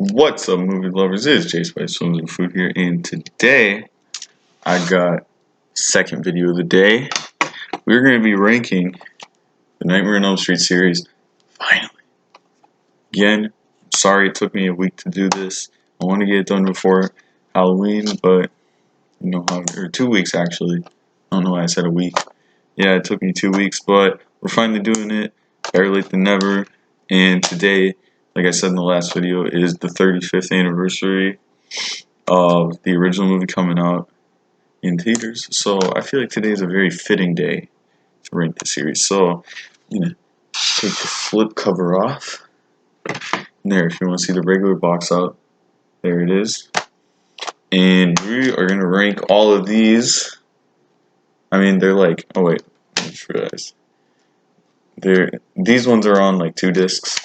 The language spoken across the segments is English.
What's up, movie lovers? It's Jay Spice Films and Food here, and today I got second video of the day. We're going to be ranking the Nightmare on Elm Street series. Finally, again, sorry it took me a week to do this. I want to get it done before Halloween, but or 2 weeks actually. I don't know why I said a week. Yeah, it took me 2 weeks, but we're finally doing it. Better late than never. And today, like I said in the last video, is the 35th anniversary of the original movie coming out in theaters. So I feel like today is a very fitting day to rank the series. So I'm gonna take the flip cover off. And there, if you want to see the regular box out, there it is. And we are gonna rank all of these. I mean, they're like, oh wait, I just realized. These ones are on like 2 discs.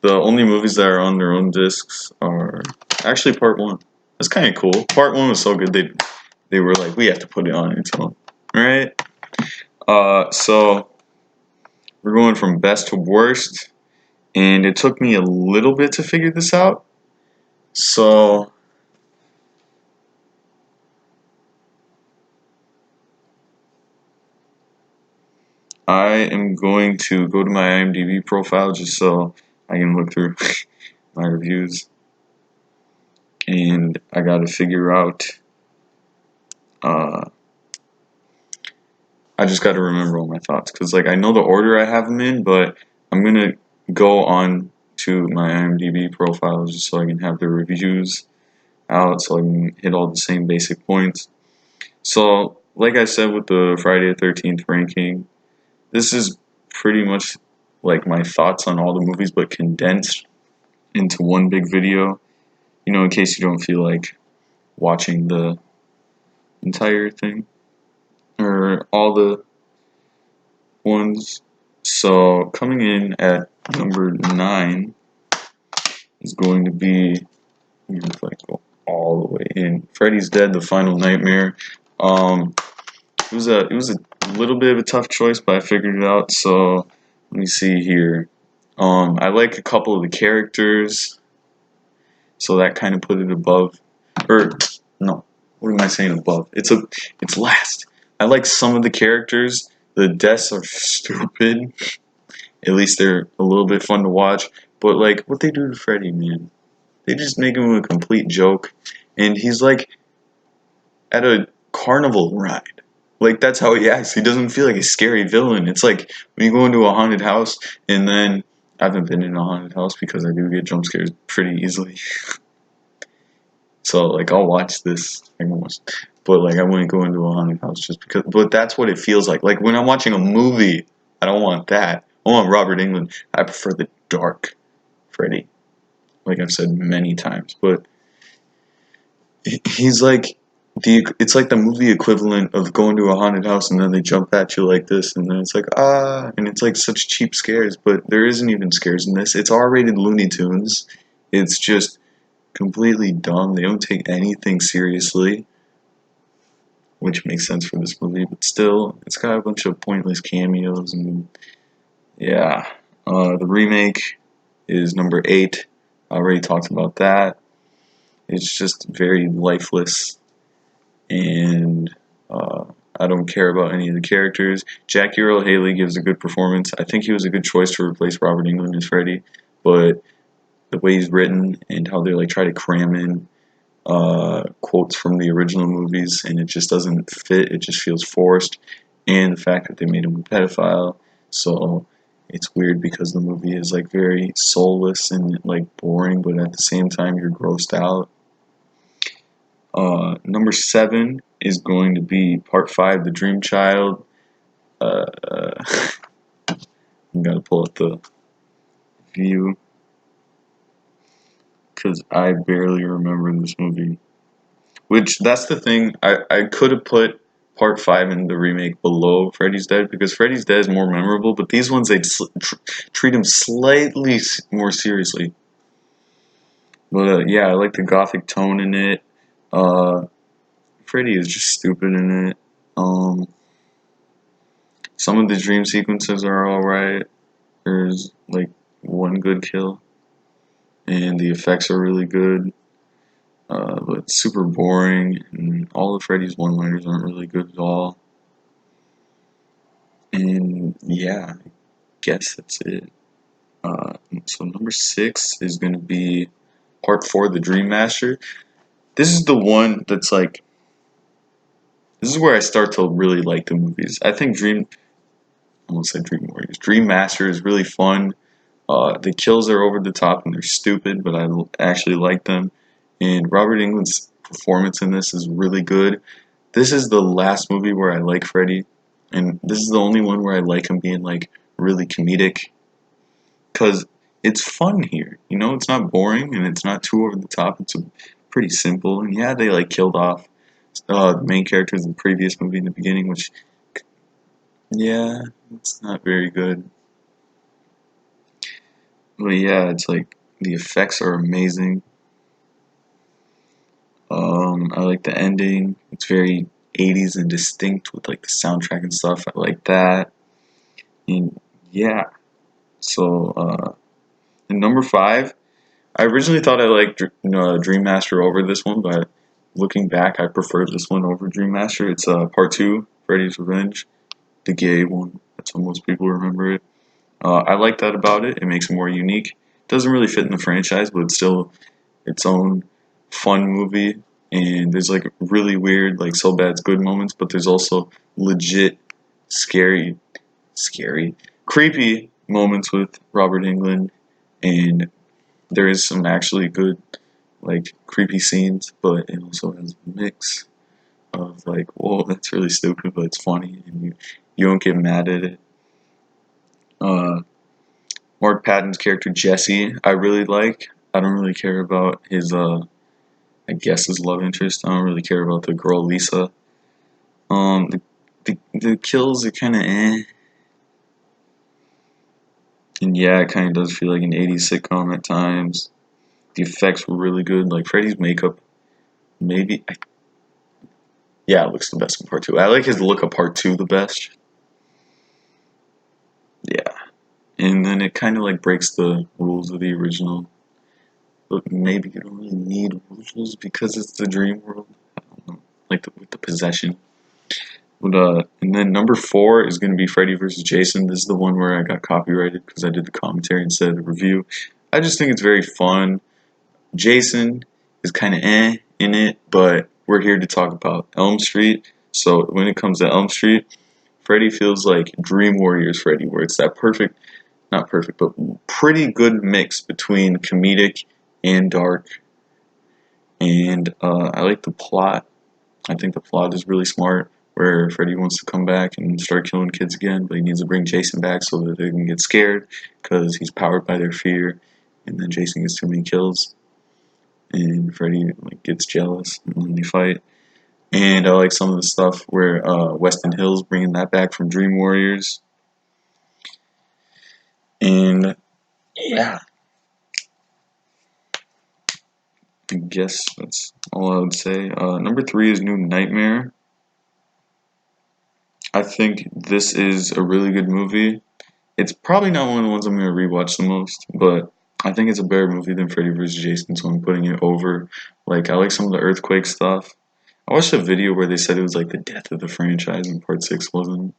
The only movies that are on their own discs are actually part 1. That's kind of cool. Part 1 was so good they were like, we have to put it on its own, right? So we're going from best to worst, and it took me a little bit to figure this out. So I am going to go to my IMDb profile just so I can look through my reviews, and I got to figure out. I just got to remember all my thoughts because, like, I know the order I have them in, but I'm gonna go on to my IMDb profile just so I can have the reviews out, so I can hit all the same basic points. So, like I said with the Friday the 13th ranking, this is pretty much like my thoughts on all the movies, but condensed into one big video. You know, in case you don't feel like watching the entire thing or all the ones. So coming in at number 9 is going to be, like, go all the way in, Freddy's Dead: The Final Nightmare. It was a little bit of a tough choice, but I figured it out. So let me see here. I like a couple of the characters, so that kind of put it above. Or no, what am I saying above? It's last. I like some of the characters. The deaths are stupid. At least they're a little bit fun to watch. But like what they do to Freddy, man, they just make him a complete joke, and he's like at a carnival ride. Like, that's how he acts. He doesn't feel like a scary villain. It's like when you go into a haunted house, and then I haven't been in a haunted house because I do get jump scares pretty easily. So like I'll watch this almost, but like I wouldn't go into a haunted house just because. But that's what it feels like. Like when I'm watching a movie, I don't want that. I want Robert Englund. I prefer the dark Freddy, like I've said many times. But he's like it's like the movie equivalent of going to a haunted house and then they jump at you like this, and then it's like, and it's like such cheap scares, but there isn't even scares in this. It's R-rated Looney Tunes. It's just completely dumb. They don't take anything seriously, which makes sense for this movie, but still, it's got a bunch of pointless cameos, and yeah. The remake is number 8. I already talked about that. It's just very lifeless, and I don't care about any of the characters. Jackie Earle Haley gives a good performance. I think he was a good choice to replace Robert Englund as Freddy, but the way he's written and how they like try to cram in quotes from the original movies, and it just doesn't fit. It just feels forced, and the fact that they made him a pedophile, so it's weird because the movie is like very soulless and like boring, but at the same time you're grossed out. Number 7 is going to be Part 5, The Dream Child. I gotta pull up the view because I barely remember this movie. Which, that's the thing, I could have put Part 5 in the remake below Freddy's Dead because Freddy's Dead is more memorable, but these ones, they treat him slightly more seriously. But yeah, I like the gothic tone in it. Freddy is just stupid in it. Some of the dream sequences are alright. There's like one good kill. and the effects are really good. But it's super boring, and all of Freddy's one-liners aren't really good at all. And yeah, I guess that's it. So number 6 is gonna be part 4, The Dream Master. This is the one that's like, this is where I start to really like the movies. I think I almost said Dream Warriors. Dream Master is really fun. The kills are over the top and they're stupid, but I actually like them. And Robert Englund's performance in this is really good. This is the last movie where I like Freddy, and this is the only one where I like him being like really comedic, because it's fun here. You know, it's not boring and it's not too over the top. It's pretty simple. And yeah, they like killed off the main characters in the previous movie in the beginning, which yeah, it's not very good. But yeah, it's like the effects are amazing. I like the ending. It's very 80s and distinct with like the soundtrack and stuff. I like that. And yeah, so in number 5, I originally thought I liked Dream Master over this one, but looking back, I prefer this one over Dream Master. It's part 2, Freddy's Revenge, the gay one. That's how most people remember it. I like that about it. It makes it more unique. It doesn't really fit in the franchise, but it's still its own fun movie. And there's like really weird, like so bad it's good moments, but there's also legit scary, scary, creepy moments with Robert Englund, and there is some actually good, like creepy scenes, but it also has a mix of like, whoa, that's really stupid, but it's funny, and you don't get mad at it. Uh, Mark Patton's character Jesse, I really like. I don't really care about his I guess his love interest. I don't really care about the girl Lisa. The kills are kind of eh, and yeah, it kind of does feel like an '80s sitcom at times. The effects were really good. Like Freddy's makeup, maybe yeah, it looks the best in part 2. I like his look of part 2 the best. Yeah, and then it kind of like breaks the rules of the original. But maybe you don't really need rules because it's the dream world. I don't know, like with the possession. But and then number 4 is going to be Freddy versus Jason. This is the one where I got copyrighted because I did the commentary instead of the review. I just think it's very fun. Jason is kind of in it, but we're here to talk about Elm Street. So when it comes to Elm Street, Freddy feels like Dream Warriors Freddy, where it's that perfect, not perfect, but pretty good mix between comedic and dark. And I like the plot. I think the plot is really smart, where Freddy wants to come back and start killing kids again, but he needs to bring Jason back so that they can get scared because he's powered by their fear. And then Jason gets too many kills, and Freddy like gets jealous, and then they fight. And I like some of the stuff where Weston Hill's bringing that back from Dream Warriors. And yeah, I guess that's all I would say. Number 3 is New Nightmare. I think this is a really good movie. It's probably not one of the ones I'm going to rewatch the most, but I think it's a better movie than Freddy vs. Jason, so I'm putting it over. Like, I like some of the Earthquake stuff. I watched a video where they said it was like the death of the franchise, and Part 6 wasn't.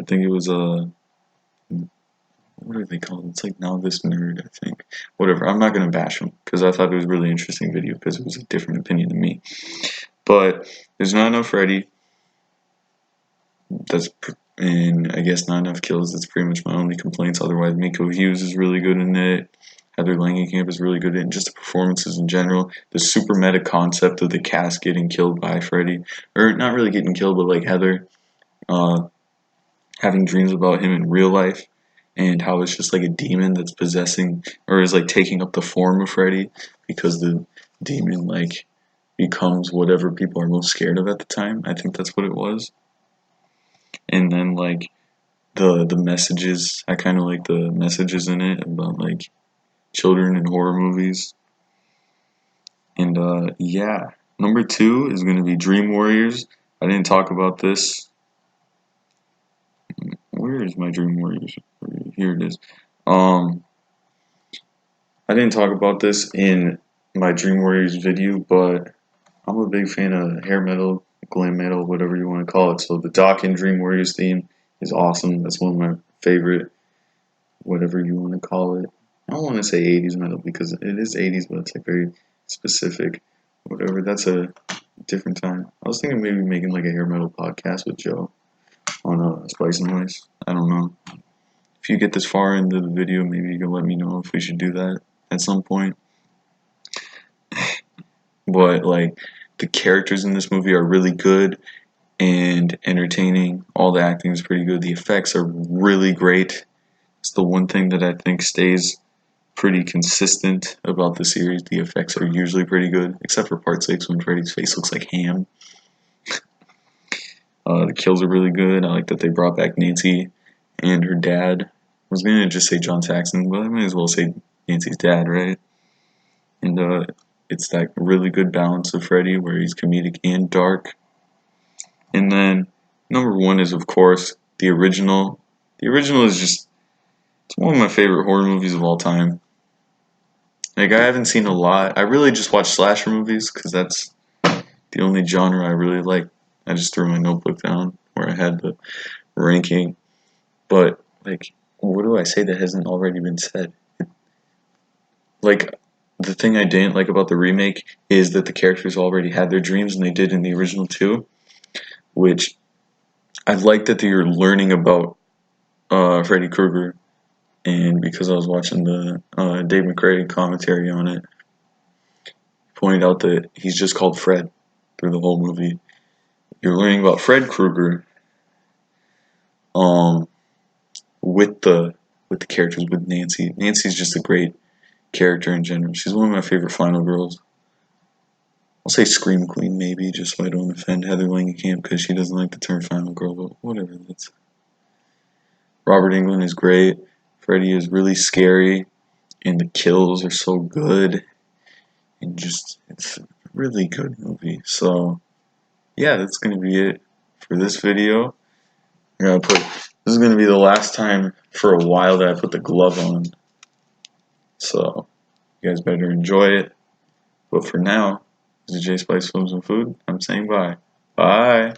I think it was what are they called? It's like Now This Nerd, I think. Whatever. I'm not gonna bash him because I thought it was a really interesting video because it was a different opinion than me. But there's not enough Freddy. And I guess not enough kills. That's pretty much my only complaints. Otherwise, Miko Hughes is really good in it. Heather Langenkamp is really good in it. Just the performances in general. The super meta concept of the cast getting killed by Freddy, or not really getting killed, but like Heather uh, having dreams about him in real life, and how it's just like a demon that's possessing or is like taking up the form of Freddy because the demon like becomes whatever people are most scared of at the time. I think that's what it was. And then like the messages, I kind of like the messages in it about like children in horror movies. And yeah, number 2 is going to be Dream Warriors. I didn't talk about this. Where is my Dream Warriors? Here it is. Um I didn't talk about this in my Dream Warriors video, but I'm a big fan of hair metal, glam metal, whatever you want to call it. So the Doc and Dream Warriors theme is awesome. That's one of my favorite, whatever you want to call it. I don't want to say 80s metal because it is 80s, but it's like very specific. Whatever, that's a different time. I was thinking maybe making like a hair metal podcast with Joe on Spice and Ice. I don't know. If you get this far into the video, maybe you can let me know if we should do that at some point. But like the characters in this movie are really good and entertaining. All the acting is pretty good. The effects are really great. It's the one thing that I think stays pretty consistent about the series. The effects are usually pretty good, except for part 6 when Freddy's face looks like ham. The kills are really good. I like that they brought back Nancy and her dad. I was gonna just say John Saxon, but I might as well say Nancy's dad, right? And it's that really good balance of Freddy where he's comedic and dark. And then number one is of course the original. The original is just it's one of my favorite horror movies of all time. Like I haven't seen a lot. I really just watch slasher movies because that's the only genre I really like. I just threw my notebook down where I had the ranking. But like, what do I say that hasn't already been said? Like, the thing I didn't like about the remake is that the characters already had their dreams and they did in the original too. Which I like that you're learning about Freddy Krueger, and because I was watching the Dave McRae commentary on it, he pointed out that he's just called Fred through the whole movie. You're learning about Fred Krueger, um, with the characters with Nancy. Nancy's just a great character in general. She's one of my favorite final girls. I'll say Scream Queen maybe, just so I don't offend Heather Langenkamp because she doesn't like the term final girl, but whatever. That's Robert Englund is great. Freddy is really scary, and the kills are so good, and just it's a really good movie. So yeah, that's gonna be it for this video. I'm gonna put this is gonna be the last time for a while that I put the glove on. So you guys better enjoy it. But for now, this is J Spice Films and Food. I'm saying bye. Bye.